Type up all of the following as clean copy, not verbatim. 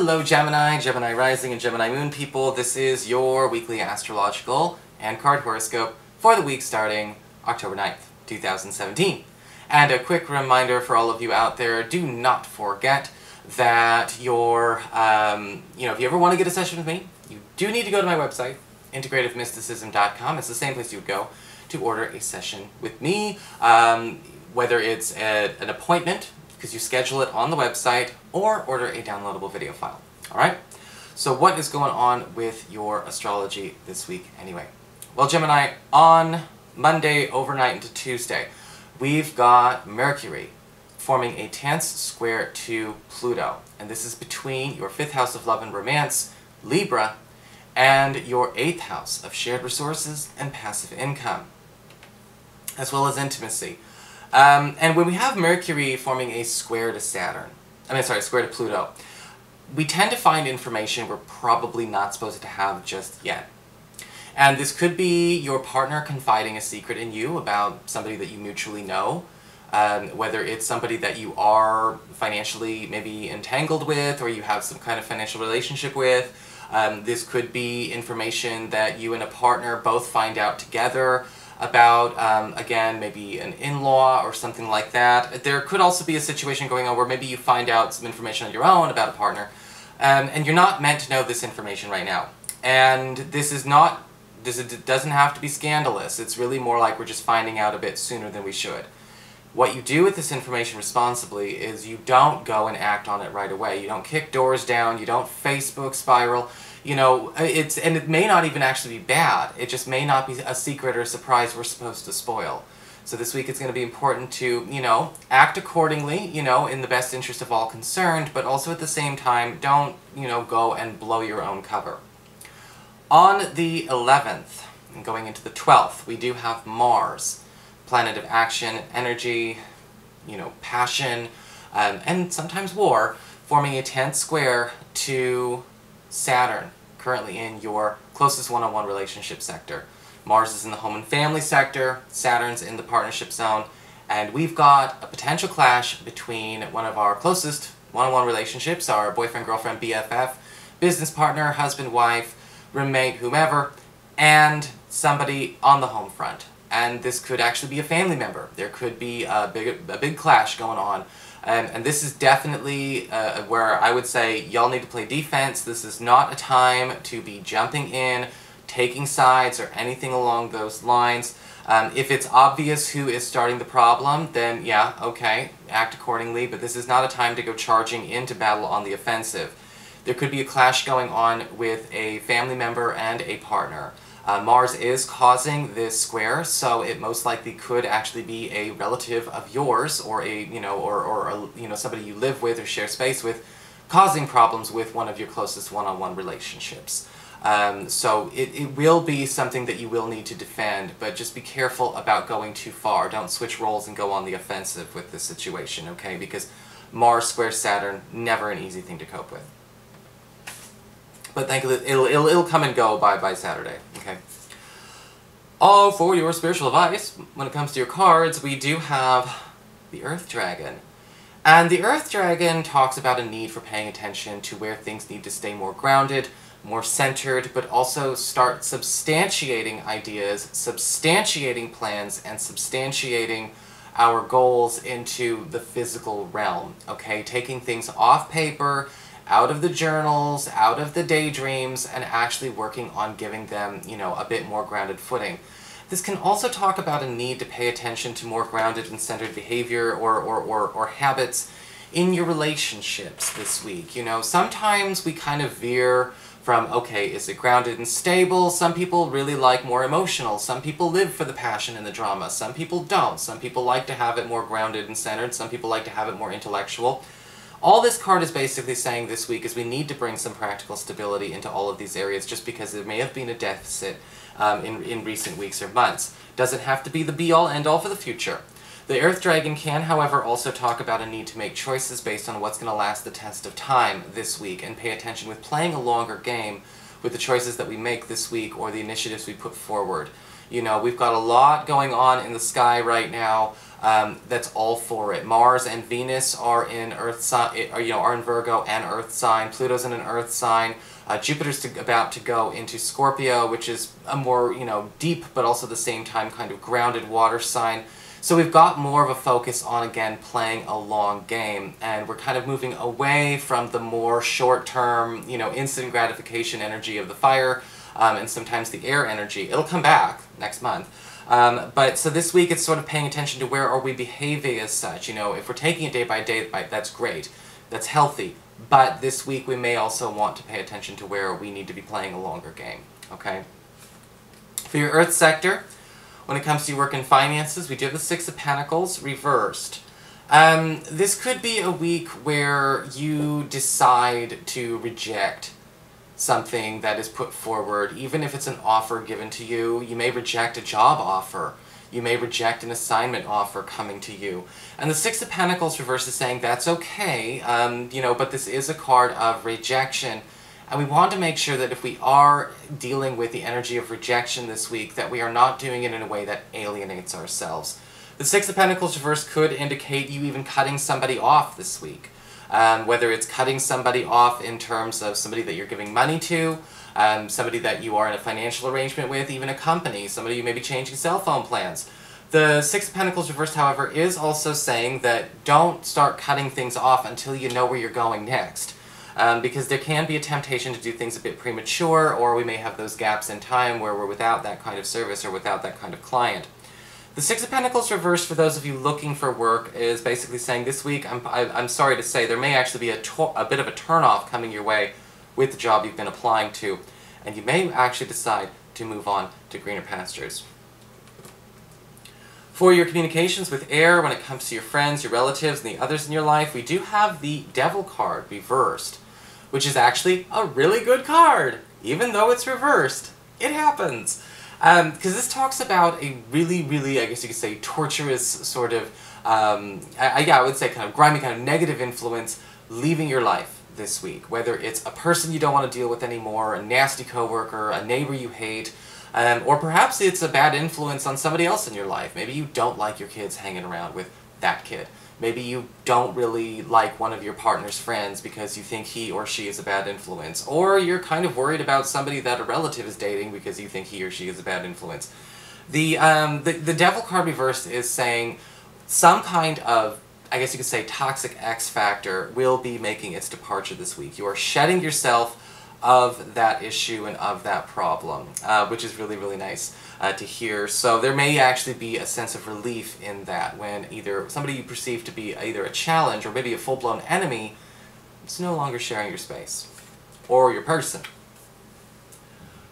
Hello Gemini, Gemini Rising and Gemini Moon people. This is your weekly astrological and card horoscope for the week starting October 9th, 2017. And a quick reminder for all of you out there, do not forget that if you ever want to get a session with me, you do need to go to my website, integrativemysticism.com. It's the same place you would go to order a session with me, whether it's an appointment, because you schedule it on the website, or order a downloadable video file. Alright? So what is going on with your astrology this week anyway? Well, Gemini, on Monday overnight into Tuesday, we've got Mercury forming a tense square to Pluto. And this is between your 5th house of love and romance, Libra, and your 8th house of shared resources and passive income, as well as intimacy. And when we have Mercury forming a square to square to Pluto, we tend to find information we're probably not supposed to have just yet. And this could be your partner confiding a secret in you about somebody that you mutually know, whether it's somebody that you are financially maybe entangled with, or you have some kind of financial relationship with. This could be information that you and a partner both find out together about, again, maybe an in-law or something like that. There could also be a situation going on where maybe you find out some information on your own about a partner, and you're not meant to know this information right now. And this doesn't have to be scandalous. It's really more like we're just finding out a bit sooner than we should. What you do with this information responsibly is you don't go and act on it right away. You don't kick doors down, you don't Facebook spiral. You know, and it may not even actually be bad. It just may not be a secret or a surprise we're supposed to spoil. So this week it's going to be important to, act accordingly, in the best interest of all concerned, but also at the same time, don't, go and blow your own cover. On the 11th, and going into the 12th, we do have Mars, planet of action, energy, passion, and sometimes war, forming a tense square to Saturn, currently in your closest one-on-one relationship sector. Mars is in the home and family sector, Saturn's in the partnership zone, and we've got a potential clash between one of our closest one-on-one relationships, our boyfriend, girlfriend, BFF, business partner, husband, wife, roommate, whomever, and somebody on the home front. And this could actually be a family member. There could be a big clash going on. And this is definitely where I would say y'all need to play defense. This is not a time to be jumping in, taking sides, or anything along those lines. If it's obvious who is starting the problem, then yeah, okay, act accordingly. But this is not a time to go charging into battle on the offensive. There could be a clash going on with a family member and a partner. Mars is causing this square, so it most likely could actually be a relative of yours, or somebody you live with or share space with, causing problems with one of your closest one-on-one relationships. So it will be something that you will need to defend, but just be careful about going too far. Don't switch roles and go on the offensive with this situation, okay? Because Mars square Saturn, never an easy thing to cope with. But thankfully, it'll come and go by Saturday, okay? For your spiritual advice, when it comes to your cards, we do have the Earth Dragon. And the Earth Dragon talks about a need for paying attention to where things need to stay more grounded, more centered, but also start substantiating ideas, substantiating plans, and substantiating our goals into the physical realm, okay? Taking things off paper, out of the journals, out of the daydreams, and actually working on giving them, a bit more grounded footing. This can also talk about a need to pay attention to more grounded and centered behavior or habits in your relationships this week. Sometimes we kind of veer from, okay, is it grounded and stable? Some people really like more emotional. Some people live for the passion and the drama. Some people don't. Some people like to have it more grounded and centered. Some people like to have it more intellectual. All this card is basically saying this week is we need to bring some practical stability into all of these areas, just because there may have been a deficit in recent weeks or months. Doesn't have to be the be-all, end-all for the future. The Earth Dragon can, however, also talk about a need to make choices based on what's going to last the test of time this week, and pay attention with playing a longer game with the choices that we make this week or the initiatives we put forward. We've got a lot going on in the sky right now. that's all for it. Mars and Venus are in Earth sign, are in Virgo and Earth sign. Pluto's in an Earth sign. Jupiter's about to go into Scorpio, which is a more, deep, but also at the same time kind of grounded water sign. So we've got more of a focus on, again, playing a long game, and we're kind of moving away from the more short-term, instant gratification energy of the fire, and sometimes the air energy. It'll come back next month. But so this week it's sort of paying attention to where are we behaving as such. If we're taking it day by day, that's great. That's healthy. But this week we may also want to pay attention to where we need to be playing a longer game. Okay? For your Earth sector, when it comes to your work and finances, we do have the Six of Pentacles reversed. This could be a week where you decide to reject something that is put forward, even if it's an offer given to you. You may reject a job offer. You may reject an assignment offer coming to you. And the Six of Pentacles reverse is saying that's okay, but this is a card of rejection. And we want to make sure that if we are dealing with the energy of rejection this week, that we are not doing it in a way that alienates ourselves. The Six of Pentacles reverse could indicate you even cutting somebody off this week. Whether it's cutting somebody off in terms of somebody that you're giving money to, somebody that you are in a financial arrangement with, even a company, somebody you may be changing cell phone plans. The Six of Pentacles reversed, however, is also saying that don't start cutting things off until you know where you're going next. Because there can be a temptation to do things a bit premature, or we may have those gaps in time where we're without that kind of service or without that kind of client. The Six of Pentacles reversed, for those of you looking for work, is basically saying this week, I'm sorry to say, there may actually be a bit of a turn-off coming your way with the job you've been applying to, and you may actually decide to move on to greener pastures. For your communications with air, when it comes to your friends, your relatives, and the others in your life, we do have the Devil card reversed, which is actually a really good card. Even though it's reversed, it happens. Because this talks about a really, really, I guess you could say, torturous sort of, I would say kind of grimy, kind of negative influence leaving your life this week. Whether it's a person you don't want to deal with anymore, a nasty coworker, a neighbor you hate, or perhaps it's a bad influence on somebody else in your life. Maybe you don't like your kids hanging around with that kid. Maybe you don't really like one of your partner's friends because you think he or she is a bad influence. Or you're kind of worried about somebody that a relative is dating because you think he or she is a bad influence. The Devil card reversed is saying some kind of, I guess you could say, toxic X factor will be making its departure this week. You are shedding yourself of that issue and of that problem, which is really, really nice to hear. So there may actually be a sense of relief in that when either somebody you perceive to be either a challenge or maybe a full-blown enemy is no longer sharing your space or your person.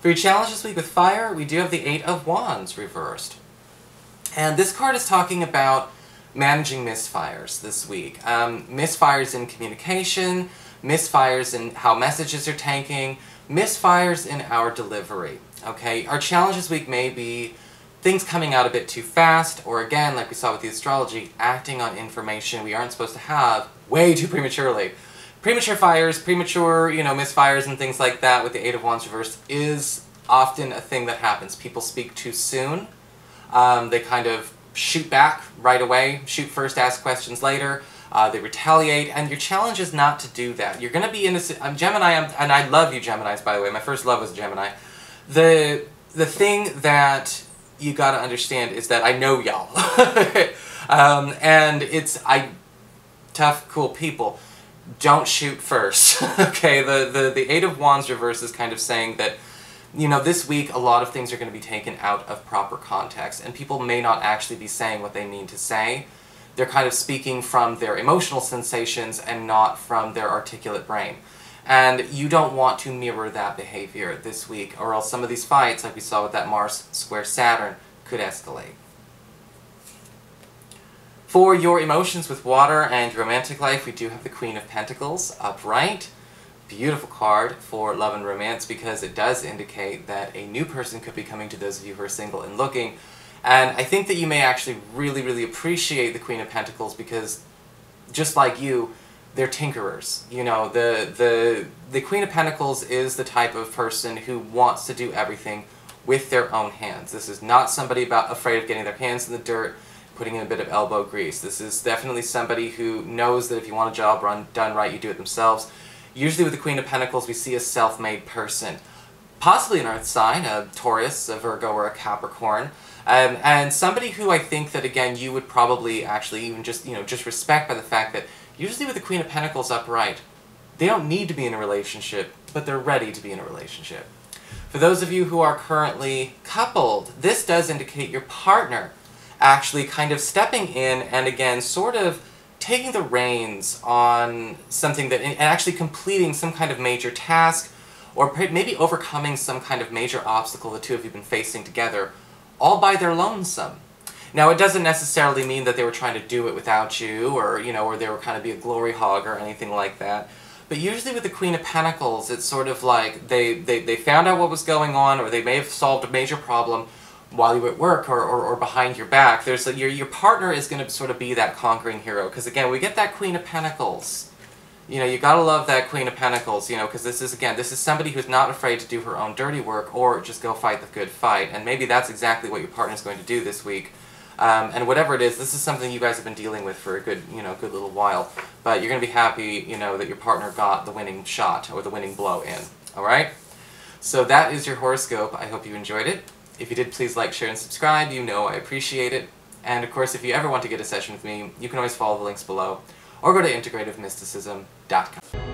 For your challenge this week with fire, we do have the Eight of Wands reversed. And this card is talking about managing misfires this week. Misfires in communication, misfires in how messages are tanking, misfires in our delivery. Okay, our challenge this week may be things coming out a bit too fast, or again, like we saw with the astrology, acting on information we aren't supposed to have way too prematurely. Premature fires, premature, misfires and things like that with the Eight of Wands reversed is often a thing that happens. People speak too soon. They kind of shoot back right away, shoot first, ask questions later. They retaliate, and your challenge is not to do that. You're going to be innocent. I'm Gemini, and I love you Geminis, by the way. My first love was Gemini. The thing that you got to understand is that I know y'all. And tough, cool people. Don't shoot first. Okay, the Eight of Wands reverse is kind of saying that, this week a lot of things are going to be taken out of proper context, and people may not actually be saying what they mean to say. They're kind of speaking from their emotional sensations and not from their articulate brain. And you don't want to mirror that behavior this week, or else some of these fights, like we saw with that Mars square Saturn, could escalate. For your emotions with water and romantic life, we do have the Queen of Pentacles upright. Beautiful card for love and romance because it does indicate that a new person could be coming to those of you who are single and looking. And I think that you may actually really, really appreciate the Queen of Pentacles because, just like you, they're tinkerers. The Queen of Pentacles is the type of person who wants to do everything with their own hands. This is not somebody afraid of getting their hands in the dirt. putting in a bit of elbow grease. This is definitely somebody who knows that if you want a job done right, you do it themselves. Usually with the Queen of Pentacles, we see a self-made person. Possibly an earth sign, a Taurus, a Virgo, or a Capricorn. And somebody who I think that, again, you would probably actually even just respect by the fact that usually with the Queen of Pentacles upright, they don't need to be in a relationship, but they're ready to be in a relationship. For those of you who are currently coupled, this does indicate your partner actually kind of stepping in and, again, sort of taking the reins on something that, and actually completing some kind of major task, or maybe overcoming some kind of major obstacle the two of you have been facing together, all by their lonesome. Now, it doesn't necessarily mean that they were trying to do it without you, or, or they were kind of be a glory hog or anything like that. But usually with the Queen of Pentacles, it's sort of like they found out what was going on, or they may have solved a major problem while you were at work or behind your back. Your partner is going to sort of be that conquering hero. Because again, we get that Queen of Pentacles. You gotta love that Queen of Pentacles, because this is somebody who's not afraid to do her own dirty work or just go fight the good fight. And maybe that's exactly what your partner's going to do this week. And whatever it is, this is something you guys have been dealing with for a good, good little while. But you're going to be happy, that your partner got the winning shot or the winning blow in. Alright? So that is your horoscope. I hope you enjoyed it. If you did, please like, share, and subscribe. I appreciate it. And of course, if you ever want to get a session with me, you can always follow the links below, or go to integrativemysticism.com.